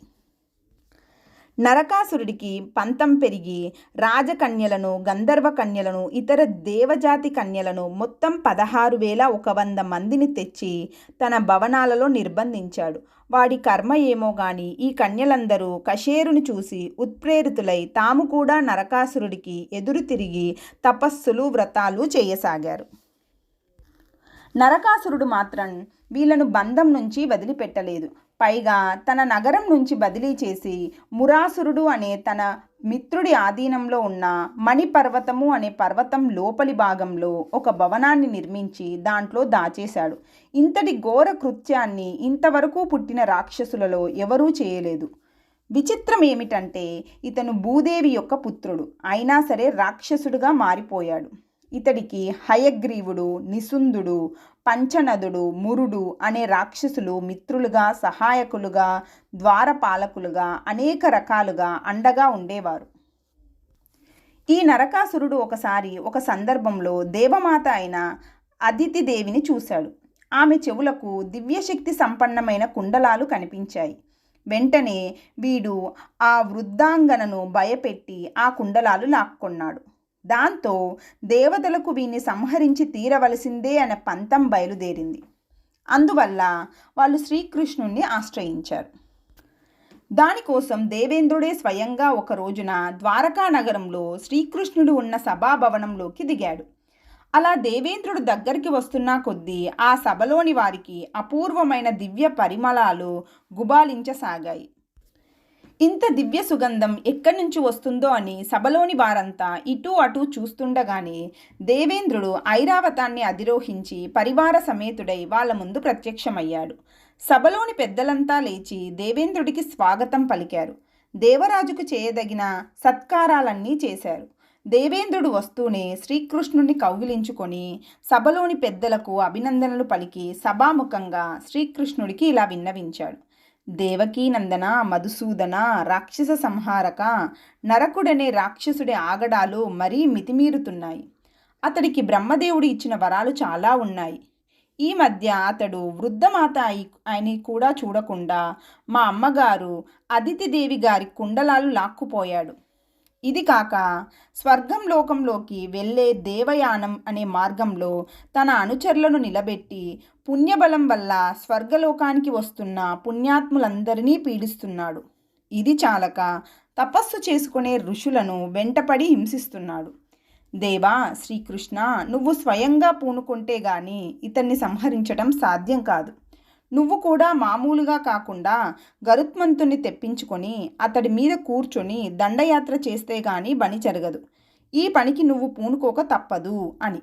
నరకాసురుడికి పంతం పెరిగి రాజకన్యలను, గంధర్వ కన్యలను, ఇతర దేవజాతి కన్యలను మొత్తం 16,100 మందిని తెచ్చి తన భవనాలలో నిర్బంధించాడు. వాడి కర్మ ఏమో గాని ఈ కన్యలందరూ కషేరుని చూసి ఉత్ప్రేరితులై తాము కూడా నరకాసురుడికి ఎదురు తిరిగి తపస్సులు, వ్రతాలు చేయసాగారు. నరకాసురుడు మాత్రం వీళ్లను బంధం నుంచి వదిలిపెట్టలేదు. పైగా తన నగరం నుంచి బదిలీ చేసి మురాసురుడు అనే తన మిత్రుడి ఆధీనంలో ఉన్న మణిపర్వతము అనే పర్వతం లోపలి భాగంలో ఒక భవనాన్ని నిర్మించి దాంట్లో దాచేశాడు. ఇంతటి ఘోర కృత్యాన్ని ఇంతవరకు పుట్టిన రాక్షసులలో ఎవరూ చేయలేదు. విచిత్రం ఏమిటంటే ఇతను భూదేవి యొక్క పుత్రుడు అయినా సరే రాక్షసుడుగా మారిపోయాడు. ఇతడికి హయగ్రీవుడు, నిసుందుడు, పంచనదుడు, మురుడు అనే రాక్షసులు మిత్రులుగా, సహాయకులుగా, ద్వారపాలకులుగా, అనేక రకాలుగా అండగా ఉండేవారు. ఈ నరకాసురుడు ఒకసారి ఒక సందర్భంలో దేవమాత అయిన అదితి దేవిని చూశాడు. ఆమె చెవులకు దివ్యశక్తి సంపన్నమైన కుండలాలు కనిపించాయి. వెంటనే వీడు ఆ వృద్ధాంగనను భయపెట్టి ఆ కుండలాలు లాక్కొన్నాడు. దాంతో దేవతలకు వీణ్ణి సంహరించి తీరవలసిందే అనే పంతం బయలుదేరింది. అందువల్ల వాళ్ళు శ్రీకృష్ణుణ్ణి ఆశ్రయించారు. దానికోసం దేవేంద్రుడే స్వయంగా ఒక రోజున ద్వారకా నగరంలో శ్రీకృష్ణుడు ఉన్న సభాభవనంలోకి దిగాడు. అలా దేవేంద్రుడు దగ్గరికి వస్తున్నా కొద్దీ ఆ సభలోని వారికి అపూర్వమైన దివ్య పరిమళాలు గుబాలించసాగాయి. ఇంత దివ్య సుగంధం ఎక్కడి నుంచి వస్తుందో అని సభలోని వారంతా ఇటూ అటూ చూస్తుండగానే దేవేంద్రుడు ఐరావతాన్ని అధిరోహించి పరివార సమేతుడై వాళ్ళ ముందు ప్రత్యక్షమయ్యాడు. సభలోని పెద్దలంతా లేచి దేవేంద్రుడికి స్వాగతం పలికారు. దేవరాజుకు చేయదగిన సత్కారాలన్నీ చేశారు. దేవేంద్రుడు వస్తూనే శ్రీకృష్ణుడిని కౌగిలించుకొని సభలోని పెద్దలకు అభినందనలు పలికి సభాముఖంగా శ్రీకృష్ణుడికి ఇలా విన్నవించాడు. దేవకీనందన, మధుసూదన, రాక్షస సంహారక, నరకుడనే రాక్షసుడి ఆగడాలు మరీ మితిమీరుతున్నాయి. అతడికి బ్రహ్మదేవుడు ఇచ్చిన వరాలు చాలా ఉన్నాయి. ఈ మధ్య అతడు వృద్ధమాత అని కూడా చూడకుండా మా అమ్మగారు అదితిదేవి గారి కుండలాలు లాక్కుపోయాడు. ఇది కాక స్వర్గం లోకంలోకి వెళ్ళే దేవయానం అనే మార్గంలో తన అనుచరులను నిలబెట్టి పుణ్యబలం వల్ల స్వర్గలోకానికి వస్తున్న పుణ్యాత్ములందరినీ పీడిస్తున్నాడు. ఇది చాలక తపస్సు చేసుకునే ఋషులను వెంటపడి హింసిస్తున్నాడు. దేవా శ్రీకృష్ణ, నువ్వు స్వయంగా పూనుకుంటే గాని ఇతన్ని సంహరించడం సాధ్యం కాదు. నువ్వు కూడా మామూలుగా కాకుండా గరుత్మంతుని తెప్పించుకొని అతడి మీద కూర్చొని దండయాత్ర చేస్తే గాని పని జరగదు. ఈ పనికి నువ్వు పూనుకోక తప్పదు అని.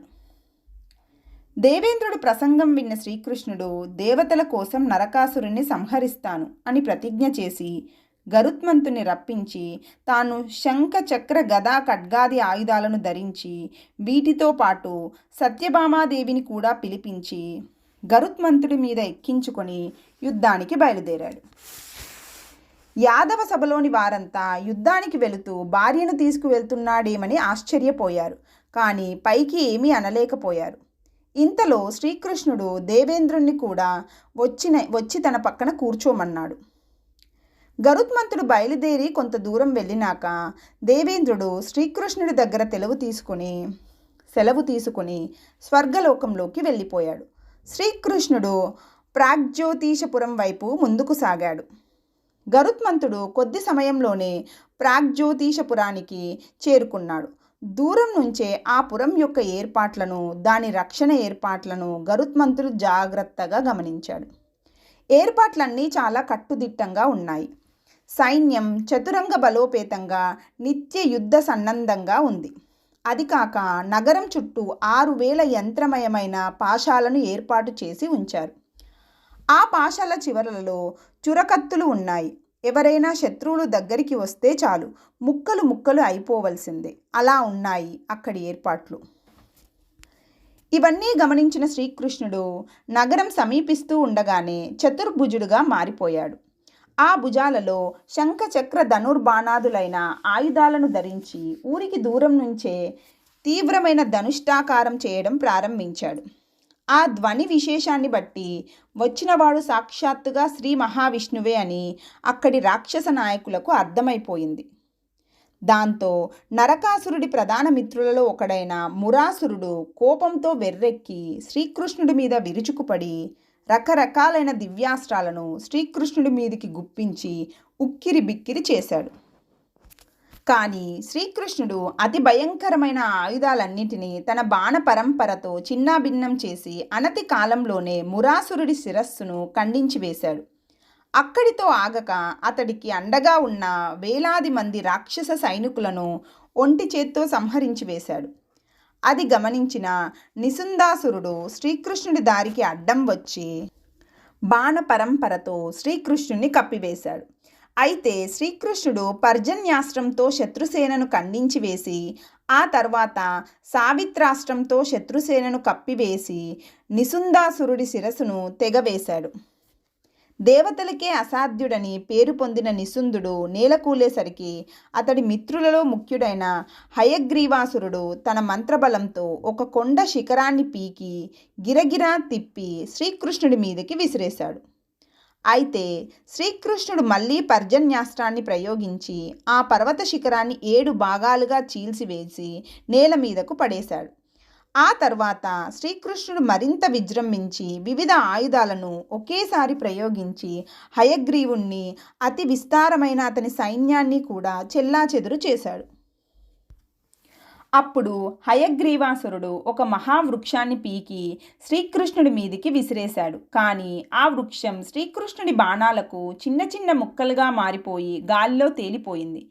దేవేంద్రుడి ప్రసంగం విన్న శ్రీకృష్ణుడు దేవతల కోసం నరకాసురుణ్ణి సంహరిస్తాను అని ప్రతిజ్ఞ చేసి గరుత్మంతుని రప్పించి తాను శంఖ, చక్ర, గదా, ఖడ్గాది ఆయుధాలను ధరించి వీటితో పాటు సత్యభామాదేవిని కూడా పిలిపించి గరుత్మంతుడి మీద ఎక్కించుకొని యుద్ధానికి బయలుదేరాడు. యాదవ సభలోని వారంతా యుద్ధానికి వెళుతూ భార్యను తీసుకువెళ్తున్నాడేమని ఆశ్చర్యపోయారు. కానీ పైకి ఏమీ అనలేకపోయారు. ఇంతలో శ్రీకృష్ణుడు దేవేంద్రుణ్ణి కూడా వచ్చి తన పక్కన కూర్చోమన్నాడు. గరుత్మంతుడు బయలుదేరి కొంత దూరం వెళ్ళినాక దేవేంద్రుడు శ్రీకృష్ణుడి దగ్గర సెలవు తీసుకుని స్వర్గలోకంలోకి వెళ్ళిపోయాడు. శ్రీకృష్ణుడు ప్రాగ్జ్యోతిషపురం వైపు ముందుకు సాగాడు. గరుత్మంతుడు కొద్ది సమయంలోనే ప్రాగ్జ్యోతిషపురానికి చేరుకున్నాడు. దూరం నుంచే ఆ పురం యొక్క ఏర్పాట్లను, దాని రక్షణ ఏర్పాట్లను గరుత్మంతుడు జాగ్రత్తగా గమనించాడు. ఏర్పాట్లన్నీ చాలా కట్టుదిట్టంగా ఉన్నాయి. సైన్యం చతురంగ బలోపేతంగా నిత్య యుద్ధ సన్నద్ధంగా ఉంది. అది కాక నగరం చుట్టూ 6,000 యంత్రమయమైన పాశాలను ఏర్పాటు చేసి ఉంచారు. ఆ పాశాల చివరలలో చురకత్తులు ఉన్నాయి. ఎవరైనా శత్రువులు దగ్గరికి వస్తే చాలు ముక్కలు ముక్కలు అయిపోవలసిందే. అలా ఉన్నాయి అక్కడి ఏర్పాట్లు. ఇవన్నీ గమనించిన శ్రీకృష్ణుడు నగరం సమీపిస్తూ ఉండగానే చతుర్భుజుడుగా మారిపోయాడు. ఆ భుజాలలో శంఖ చక్ర ధనుర్బాణాదులైన ఆయుధాలను ధరించి ఊరికి దూరం నుంచే తీవ్రమైన ధనుష్టాకారం చేయడం ప్రారంభించాడు. ఆ ధ్వని విశేషాన్ని బట్టి వచ్చినవాడు సాక్షాత్తుగా శ్రీ మహావిష్ణువే అని అక్కడి రాక్షస నాయకులకు అర్థమైపోయింది. దాంతో నరకాసురుడి ప్రధాన మిత్రులలో ఒకడైన మురాసురుడు కోపంతో వెర్రెక్కి శ్రీకృష్ణుడి మీద విరుచుకుపడి రకరకాలైన దివ్యాస్త్రాలను శ్రీకృష్ణుడి మీదికి గుప్పించి ఉక్కిరి బిక్కిరి చేశాడు. కానీ శ్రీకృష్ణుడు అతి భయంకరమైన ఆయుధాలన్నింటినీ తన బాణ పరంపరతో చిన్నాభిన్నం చేసి అనతి కాలంలోనే మురాసురుడి శిరస్సును ఖండించి వేశాడు. అక్కడితో ఆగక అతడికి అండగా ఉన్న వేలాది మంది రాక్షస సైనికులను ఒంటి చేత్తో సంహరించి వేశాడు. అది గమనించిన నిసుందాసురుడు శ్రీకృష్ణుడి దారికి అడ్డం వచ్చి బాణ పరంపరతో శ్రీకృష్ణుడిని కప్పివేశాడు. అయితే శ్రీకృష్ణుడు పర్జన్యాస్త్రంతో శత్రుసేనను ఖండించి వేసి ఆ తర్వాత సావిత్రాస్త్రంతో శత్రుసేనను కప్పివేసి నిసుందాసురుడి శిరస్సును తెగవేశాడు. దేవతలకే అసాధ్యుడని పేరు పొందిన నిసుందుడు నేలకూలేసరికి అతడి మిత్రులలో ముఖ్యుడైన హయగ్రీవాసురుడు తన మంత్రబలంతో ఒక కొండ శిఖరాన్ని పీకి గిరగిరా తిప్పి శ్రీకృష్ణుడి మీదకి విసిరేశాడు. అయితే శ్రీకృష్ణుడు మళ్ళీ పర్జన్యాస్త్రాన్ని ప్రయోగించి ఆ పర్వత శిఖరాన్ని 7 భాగాలుగా చీల్చివేసి నేల మీదకు పడేశాడు. ఆ తర్వాత శ్రీకృష్ణుడు మరింత విజృంభించి వివిధ ఆయుధాలను ఒకేసారి ప్రయోగించి హయగ్రీవుణ్ణి అతి విస్తారమైన అతని సైన్యాన్ని కూడా చెల్లాచెదురు చేశాడు. అప్పుడు హయగ్రీవాసురుడు ఒక మహావృక్షాన్ని పీకి శ్రీకృష్ణుడి మీదికి విసిరేశాడు. కానీ ఆ వృక్షం శ్రీకృష్ణుడి బాణాలకు చిన్న చిన్న ముక్కలుగా మారిపోయి గాలిలో తేలిపోయింది.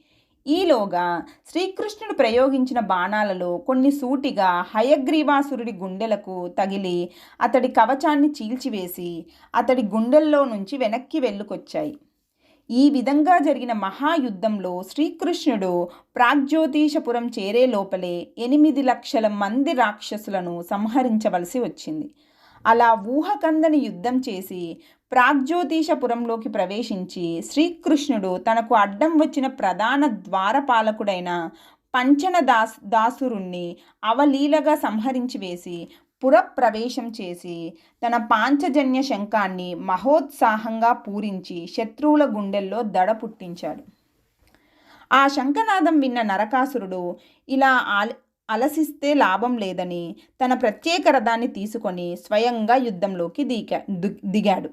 ఈలోగా శ్రీకృష్ణుడు ప్రయోగించిన బాణాలలో కొన్ని సూటిగా హయగ్రీవాసురుడి గుండెలకు తగిలి అతడి కవచాన్ని చీల్చివేసి అతడి గుండెల్లో నుంచి వెనక్కి వెళ్ళుకొచ్చాయి. ఈ విధంగా జరిగిన మహాయుద్ధంలో శ్రీకృష్ణుడు ప్రాగ్జ్యోతిషపురం చేరే లోపలే 8 లక్షల మంది రాక్షసులను సంహరించవలసి వచ్చింది. అలా ఊహకందని యుద్ధం చేసి ప్రాగ్జ్యోతిషపురంలోకి ప్రవేశించి శ్రీకృష్ణుడు తనకు అడ్డం వచ్చిన ప్రధాన ద్వారపాలకుడైన పంచన దాసురుణ్ణి అవలీలగా సంహరించి వేసి పురప్రవేశం చేసి తన పాంచజన్య శంఖాన్ని మహోత్సాహంగా పూరించి శత్రువుల గుండెల్లో దడ పుట్టించాడు. ఆ శంఖనాదం విన్న నరకాసురుడు ఇలా అలసిస్తే లాభం లేదని తన ప్రత్యేక రథాన్ని తీసుకొని స్వయంగా యుద్ధంలోకి దిగాడు.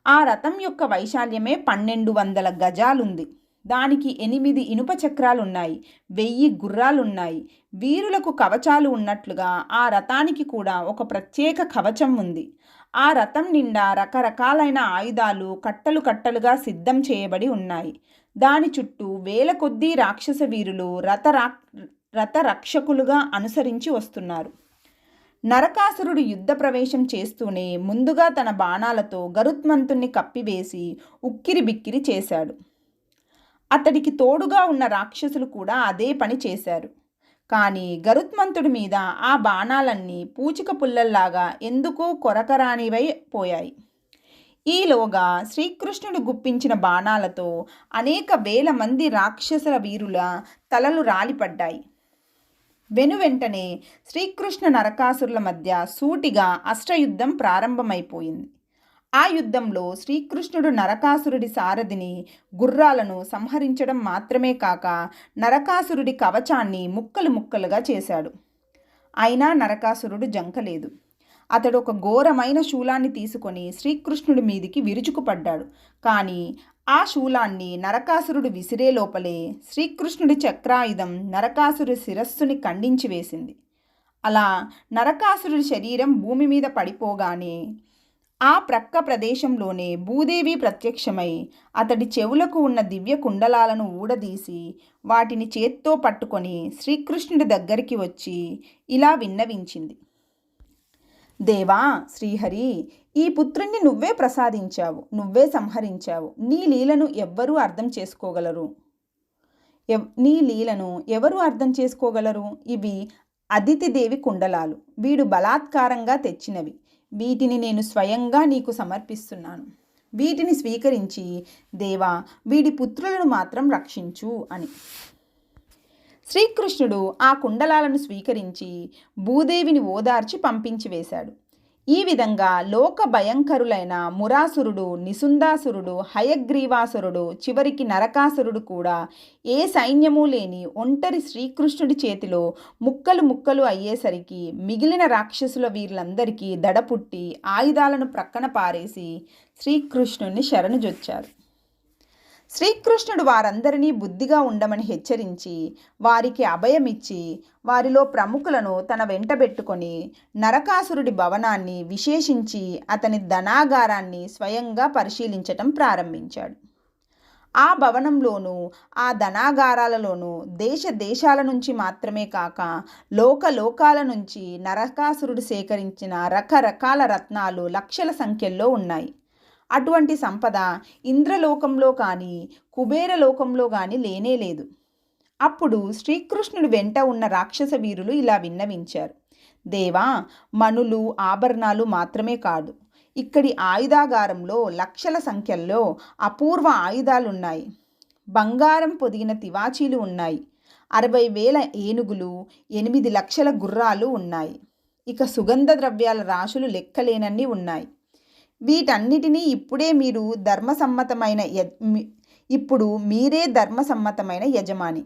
ఆ రథం యొక్క వైశాల్యమే 1200 గజాలుంది. దానికి 8 ఇనుప చక్రాలున్నాయి, 1000 గుర్రాలున్నాయి. వీరులకు కవచాలు ఉన్నట్లుగా ఆ రథానికి కూడా ఒక ప్రత్యేక కవచం ఉంది. ఆ రథం నిండా రకరకాలైన ఆయుధాలు కట్టలు కట్టలుగా సిద్ధం చేయబడి ఉన్నాయి. దాని చుట్టూ వేల కొద్దీ రాక్షస వీరులు రథరక్షకులుగా అనుసరించి వస్తున్నారు. నరకాసురుడు యుద్ధ ప్రవేశం చేస్తూనే ముందుగా తన బాణాలతో గరుత్మంతుణ్ణి కప్పివేసి ఉక్కిరి బిక్కిరి చేశాడు. అతడికి తోడుగా ఉన్న రాక్షసులు కూడా అదే పని చేశారు. కానీ గరుత్మంతుడి మీద ఆ బాణాలన్నీ పూచిక పుల్లల్లాగా ఎందుకో కొరకరానివై పోయాయి. ఈలోగా శ్రీకృష్ణుడు గుప్పించిన బాణాలతో అనేక వేల మంది రాక్షసుల వీరుల తలలు రాలిపడ్డాయి. వెనువెంటనే శ్రీకృష్ణ నరకాసురుల మధ్య సూటిగా అష్టయుద్ధం ప్రారంభమైపోయింది. ఆ యుద్ధంలో శ్రీకృష్ణుడు నరకాసురుడి సారథిని గుర్రాలను సంహరించడం మాత్రమే కాక నరకాసురుడి కవచాన్ని ముక్కలు ముక్కలుగా చేశాడు. అయినా నరకాసురుడు జంకలేదు. అతడు ఒక ఘోరమైన శూలాన్ని తీసుకొని శ్రీకృష్ణుడి మీదికి విరుచుకుపడ్డాడు. కానీ ఆ శూలాన్ని నరకాసురుడు విసిరే లోపలే శ్రీకృష్ణుడి చక్రాయుధం నరకాసురుడి శిరస్సుని ఖండించి వేసింది. అలా నరకాసురుడి శరీరం భూమి మీద పడిపోగానే ఆ ప్రక్క ప్రదేశంలోనే భూదేవి ప్రత్యక్షమై అతడి చెవులకు ఉన్న దివ్య కుండలాలను ఊడదీసి వాటిని చేత్తో పట్టుకొని శ్రీకృష్ణుడి దగ్గరికి వచ్చి ఇలా విన్నవించింది. దేవా శ్రీహరి, ఈ పుత్రుణ్ణి నువ్వే ప్రసాదించావు, నువ్వే సంహరించావు. నీ లీలను ఎవరు అర్థం చేసుకోగలరు? ఇవి అదితిదేవి కుండలాలు. వీడు బలాత్కారంగా తెచ్చినవి. వీటిని నేను స్వయంగా నీకు సమర్పిస్తున్నాను. వీటిని స్వీకరించి దేవా, వీడి పుత్రులను మాత్రం రక్షించు అని. శ్రీకృష్ణుడు ఆ కుండలాలను స్వీకరించి భూదేవిని ఓదార్చి పంపించి వేశాడు. ఈ విధంగా లోక భయంకరులైన మురాసురుడు, నిసుందాసురుడు, హయగ్రీవాసురుడు, చివరికి నరకాసురుడు కూడా ఏ సైన్యము లేని ఒంటరి శ్రీకృష్ణుడి చేతిలో ముక్కలు ముక్కలు అయ్యేసరికి మిగిలిన రాక్షసుల వీరులందరికీ దడపుట్టి ఆయుధాలను ప్రక్కన పారేసి శ్రీకృష్ణుణ్ణి శరణుజొచ్చారు. శ్రీకృష్ణుడు వారందరినీ బుద్ధిగా ఉండమని హెచ్చరించి వారికి అభయమిచ్చి వారిలో ప్రముఖులను తన వెంటబెట్టుకొని నరకాసురుడి భవనాన్ని, విశేషించి అతని ధనాగారాన్ని స్వయంగా పరిశీలించటం ప్రారంభించాడు. ఆ భవనంలోనూ ఆ ధనాగారాలలోనూ దేశ దేశాల నుంచి మాత్రమే కాక లోకాల నుంచి నరకాసురుడు సేకరించిన రకరకాల రత్నాలు లక్షల సంఖ్యలో ఉన్నాయి. అటువంటి సంపద ఇంద్రలోకంలో కానీ కుబేరలోకంలో కానీ లేనేలేదు. అప్పుడు శ్రీకృష్ణుడు వెంట ఉన్న రాక్షస వీరులు ఇలా విన్నవించారు. దేవా, మణులు, ఆభరణాలు మాత్రమే కాదు, ఇక్కడి ఆయుధాగారంలో లక్షల సంఖ్యల్లో అపూర్వ ఆయుధాలున్నాయి. బంగారం పొదిగిన తివాచీలు ఉన్నాయి. 60,000 ఏనుగులు, 8 లక్షల గుర్రాలు ఉన్నాయి. ఇక సుగంధ ద్రవ్యాల రాశులు లెక్కలేనన్ని ఉన్నాయి. వీటన్నిటినీ ఇప్పుడు మీరే ధర్మసమ్మతమైన యజమాని.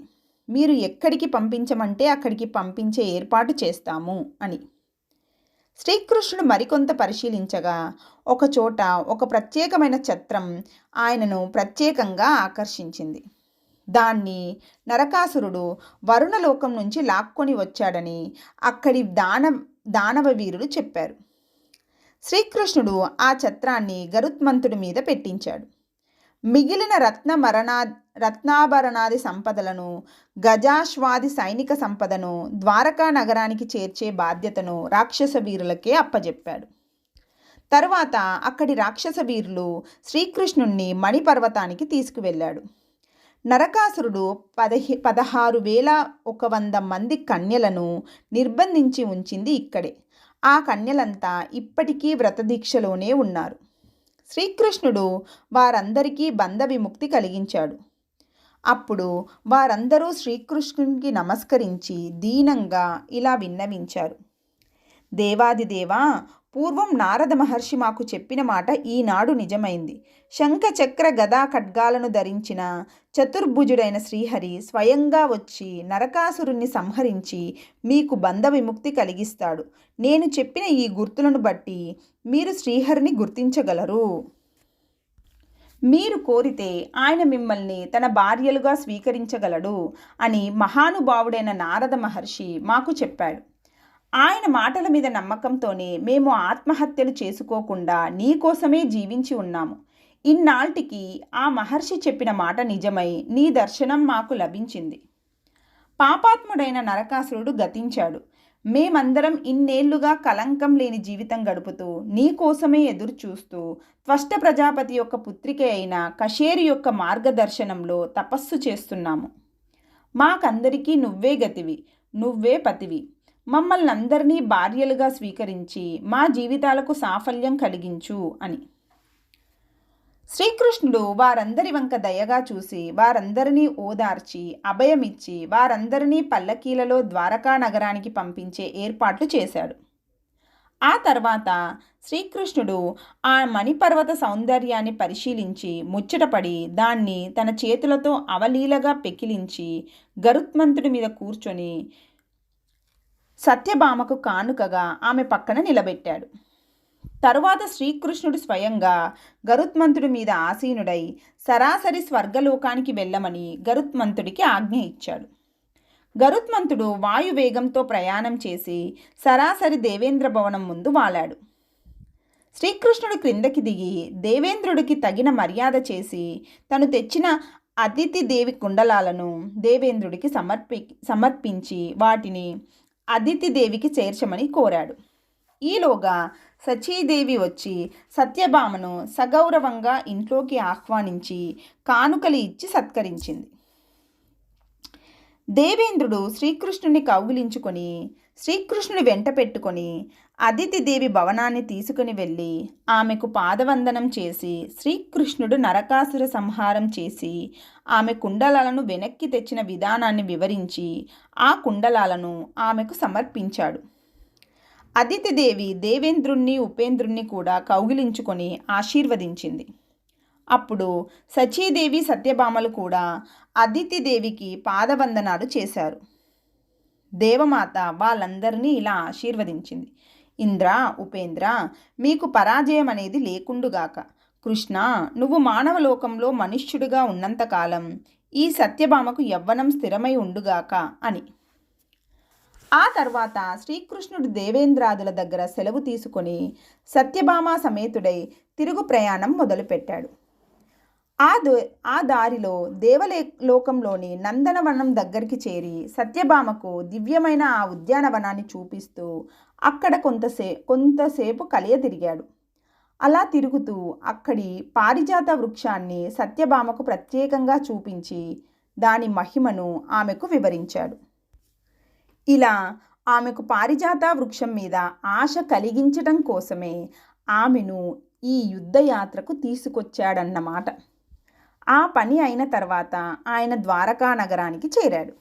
మీరు ఎక్కడికి పంపించమంటే అక్కడికి పంపించే ఏర్పాటు చేస్తాము అని. శ్రీకృష్ణుడు మరికొంత పరిశీలించగా ఒకచోట ఒక ప్రత్యేకమైన ఛత్రం ఆయనను ప్రత్యేకంగా ఆకర్షించింది. దాన్ని నరకాసురుడు వరుణలోకం నుంచి లాక్కొని వచ్చాడని అక్కడి దానవ వీరులు చెప్పారు. శ్రీకృష్ణుడు ఆ ఛత్రాన్ని గరుత్మంతుడి మీద పెట్టించాడు. మిగిలిన రత్నాభరణాది సంపదలను, గజాశ్వాది సైనిక సంపదను ద్వారకా నగరానికి చేర్చే బాధ్యతను రాక్షస వీరులకే అప్పజెప్పాడు. తరువాత అక్కడి రాక్షస వీరులు శ్రీకృష్ణుణ్ణి మణిపర్వతానికి తీసుకువెళ్ళాడు. నరకాసురుడు 16,100 మంది కన్యలను నిర్బంధించి ఉంచింది ఇక్కడే. ఆ కన్యలంతా ఇప్పటికీ వ్రతదీక్షలోనే ఉన్నారు. శ్రీకృష్ణుడు వారందరికీ బంధ విముక్తి కలిగించాడు. అప్పుడు వారందరూ శ్రీకృష్ణునికి నమస్కరించి దీనంగా ఇలా విన్నవించారు. దేవాదిదేవా, పూర్వం నారద మహర్షి మాకు చెప్పిన మాట ఈనాడు నిజమైంది. శంఖ చక్ర గదా ఖడ్గాలను ధరించిన చతుర్భుజుడైన శ్రీహరి స్వయంగా వచ్చి నరకాసురుణ్ణి సంహరించి మీకు బంధ విముక్తి కలిగిస్తాడు. నేను చెప్పిన ఈ గుర్తులను బట్టి మీరు శ్రీహరిని గుర్తించగలరు. మీరు కోరితే ఆయన మిమ్మల్ని తన భార్యలుగా స్వీకరించగలడు అని మహానుభావుడైన నారద మహర్షి మాకు చెప్పాడు. ఆయన మాటల మీద నమ్మకంతోనే మేము ఆత్మహత్యలు చేసుకోకుండా నీకోసమే జీవించి ఉన్నాము. ఇన్నాళ్టికి ఆ మహర్షి చెప్పిన మాట నిజమై నీ దర్శనం మాకు లభించింది. పాపాత్ముడైన నరకాసురుడు గతించాడు. మేమందరం ఇన్నేళ్లుగా కలంకం లేని జీవితం గడుపుతూ నీకోసమే ఎదురు చూస్తూ త్వష్ట ప్రజాపతి యొక్క పుత్రిక అయిన కశేరి యొక్క మార్గదర్శనంలో తపస్సు చేస్తున్నాము. మాకందరికీ నువ్వే గతివి, నువ్వే పతివి. మమ్మల్ని అందరినీ భార్యలుగా స్వీకరించి మా జీవితాలకు సాఫల్యం కలిగించు అని. శ్రీకృష్ణుడు వారందరి వంక దయగా చూసి వారందరినీ ఓదార్చి అభయమిచ్చి వారందరినీ పల్లకీలలో ద్వారకా నగరానికి పంపించే ఏర్పాట్లు చేశాడు. ఆ తర్వాత శ్రీకృష్ణుడు ఆ మణిపర్వత సౌందర్యాన్ని పరిశీలించి ముచ్చటపడి దాన్ని తన చేతులతో అవలీలగా పెకిలించి గరుత్మంతుడి మీద కూర్చొని సత్యభామకు కానుకగా ఆమె పక్కన నిలబెట్టాడు. తరువాత శ్రీకృష్ణుడు స్వయంగా గరుత్మంతుడి మీద ఆసీనుడై సరాసరి స్వర్గలోకానికి వెళ్ళమని గరుత్మంతుడికి ఆజ్ఞ ఇచ్చాడు. గరుత్మంతుడు వాయువేగంతో ప్రయాణం చేసి సరాసరి దేవేంద్ర భవనం ముందు వాలాడు. శ్రీకృష్ణుడు క్రిందకి దిగి దేవేంద్రుడికి తగిన మర్యాద చేసి తను తెచ్చిన అదితి దేవి కుండలాలను దేవేంద్రుడికి సమర్పించి వాటిని అదితి దేవికి చేర్చమని కోరాడు. ఈలోగా సచీదేవి వచ్చి సత్యభామను సగౌరవంగా ఇంట్లోకి ఆహ్వానించి కానుకలు ఇచ్చి సత్కరించింది. దేవేంద్రుడు శ్రీకృష్ణుని కౌగిలించుకొని శ్రీకృష్ణుని వెంట పెట్టుకొని అదితిదేవి భవనాన్ని తీసుకుని వెళ్ళి ఆమెకు పాదవందనం చేసి శ్రీకృష్ణుడు నరకాసుర సంహారం చేసి ఆమె కుండలాలను వెనక్కి తెచ్చిన విధానాన్ని వివరించి ఆ కుండలాలను ఆమెకు సమర్పించాడు. అదితిదేవి దేవేంద్రుణ్ణి ఉపేంద్రుణ్ణి కూడా కౌగిలించుకొని ఆశీర్వదించింది. అప్పుడు సచీదేవి సత్యభామలు కూడా అదితిదేవికి పాదవందనాలు చేశారు. దేవమాత వాళ్ళందరినీ ఇలా ఆశీర్వదించింది. ఇంద్ర, ఉపేంద్ర, మీకు పరాజయం అనేది లేకుండుగాక. కృష్ణ, నువ్వు మానవలోకంలో మనుష్యుడిగా ఉన్నంతకాలం ఈ సత్యభామకు యవ్వనం స్థిరమై ఉండుగాక అని. ఆ తర్వాత శ్రీకృష్ణుడు దేవేంద్రాదుల దగ్గర సెలవు తీసుకొని సత్యభామ సమేతుడై తిరుగు ప్రయాణం మొదలుపెట్టాడు. ఆ దారిలో దేవలోకంలోని నందనవనం దగ్గరికి చేరి సత్యభామకు దివ్యమైన ఆ ఉద్యానవనాన్ని చూపిస్తూ అక్కడ కొంతసేపు కలియ తిరిగాడు. అలా తిరుగుతూ అక్కడి పారిజాత వృక్షాన్ని సత్యభామకు ప్రత్యేకంగా చూపించి దాని మహిమను ఆమెకు వివరించాడు. ఇలా ఆమెకు పారిజాత వృక్షం మీద ఆశ కలిగించటం కోసమే ఆమెను ఈ యుద్ధయాత్రకు తీసుకొచ్చాడన్నమాట. ఆ పని అయిన తర్వాత ఆయన ద్వారకా నగరానికి చేరాడు.